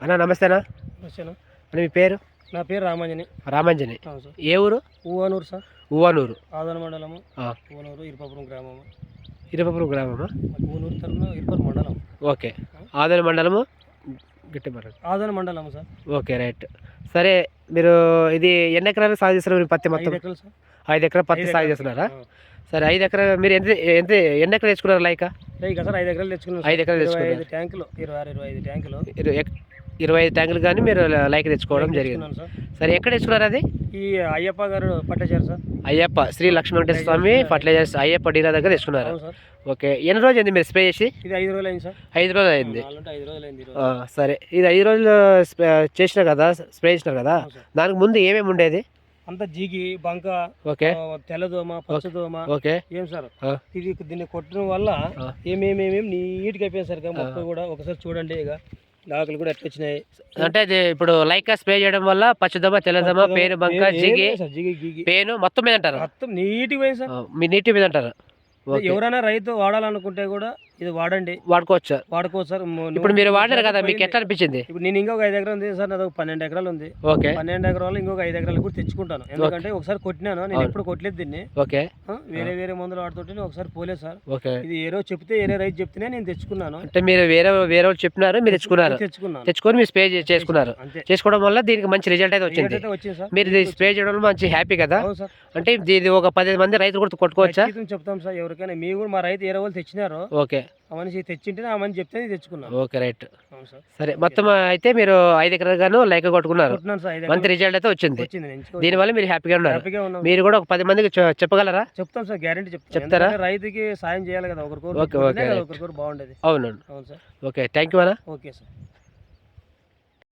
అన్న నమస్తే అన్న. వచ్చాను. మీ పేరు? నా పేరు రామాంజని. రామాంజని. అవును సార్. ఏ ఊరు? ఊవనూరు సార్. ఊవనూరు. ఆదోని మండలము. ఊవనూరు ఇరుపాపురం గ్రామము. ఇరుపాపురం గ్రామమా? ఊవనూరు తరఫున ఇరుపాపురం మండలం. ఓకే. ఆదోని మండలము గిట్టిమరం. ఆదోని మండలం సార్. Okay right. సరే మీరు ఇది ఎన్ని ఎకరాలు సాగు చేస్తున్నారు? పత్తి మొత్తం 5 ఎకరాలు సార్. 5 ఎకరాలు పత్తి సాగు చేస్తున్నారా? సరే 5 ఎకరాలు మీరు ఎంత ఎంత ఎన్ని ఎకరాలు తెచ్చుకున్నారు? లైక్ సార్ 5 ఎకరాలు తెచ్చుకున్నాను. 5 ఎకరాలు తెచ్చుకున్నారు. 25 ట్యాంకులు 25 ట్యాంకులు 25 ట్యాంకులు కానీ మీరు లైక్ తెచ్చుకోవడం జరిగింది. సరే ఎక్కడ తెచ్చుకున్నారు అది? ఈ అయ్యప్ప గారు పట్టేశారు సార్. అయ్యప్ప శ్రీ లక్ష్మీ వెంకటేశ్వర స్వామి ఫర్టిలైజర్స్ అయ్యప్ప డీలర్ దగ్గర తెచ్చుకున్నారు. ఓకే. ఎన్ని రోజులు అయింది మీరు స్ప్రే చేసి? ఇది 5 రోజులు అయింది సార్. 5 రోజులు అయింది. 5 రోజులు అయింది. సరే ఇది 5 రోజులు చేసినారు కదా, స్ప్రే చేసినారు కదా, దానికి ముందు ఏమేమి ఉండేది? అంత జిగి బంక, ఓకే, తెల్లదోమ, పచ్చదోమ. ఓకే. ఏం సార్ ఇది దీన్ని కొట్టడం వల్ల ఏమేమి నీట్గా అయిపోయింది సార్. మొక్క కూడా ఒకసారి చూడండి, ఇక ఆకులు కూడా ఎట్లా వచ్చినాయి అంటే అది ఇప్పుడు లైకా స్ప్రే చేయడం వల్ల పచ్చదోమ, తెల్లదోమ, పేను, బంక, జిగి పేను మొత్తం మీద అంటారు. మొత్తం నీట్గా పోయింది సార్. మీ నీటి మీద అంటారు. ఎవరైనా రైతు వాడాలనుకుంటే కూడా ఇది వాడండి, వాడుకోవచ్చు సార్. ఇప్పుడు మీరు వాడారు కదా, మీకు ఎట్లా అనిపించింది? ఇప్పుడు నేను ఇంకొక 5 ఎకరాలు ఉంది సార్, నాది 12 ఎకరాలు ఉంది. ఓకే. 12 ఎకరాలు ఇంకొక 5 ఎకరాలు కూడా తెచ్చుకుంటాను. ఎందుకంటే ఒకసారి కొట్టినాను, నేను ఎప్పుడు కొట్టలేదు దీన్ని. ఓకే. వేరే మందులు వాడుతుంటే ఒకసారి పోలేదు సార్. ఓకే. ఇది వేరే రైతు చెప్తేనే నేను తెచ్చుకున్నాను. అంటే మీరు వేరే వాళ్ళు చెప్పినారు, మీరు తెచ్చుకొని మీరు స్ప్రే చేసుకున్నారు. చేసుకోవడం వల్ల దీనికి మంచి రిజల్ట్ అయితే వచ్చింది. మీరు స్ప్రే చేయడం వల్ల మంచి హ్యాపీ కదా. అంటే ఇది ఒక 10 మంది రైతులు కూడా కొట్టుకోవచ్చా? చెప్తాం సార్ ఎవరికైనా. మీ కూడా మా రైతు 20 వాళ్ళు తెచ్చినారు. ఓకే. ఆ మనిషి తెచ్చింటే ఆ మనిషి చెప్తే తెచ్చుకున్నాను. Okay right. సరే మొత్తం అయితే మీరు 5 ఎకరాలు గాను లైక్ కొట్టుకున్నారు, మంచి రిజల్ట్ అయితే వచ్చింది. దీనివల్ల మీరు హ్యాపీగా ఉన్నారు. మీరు కూడా ఒక 10 మందికి చెప్పగలరా? చెప్తాం సార్, గ్యారెంటీ చెప్తారా? రైతుకి సాయం చేయాలి కదా, ఒకరికొకరు బాగుండేది. అవును. ఓకే థ్యాంక్ యూ అన్న. Okay sir.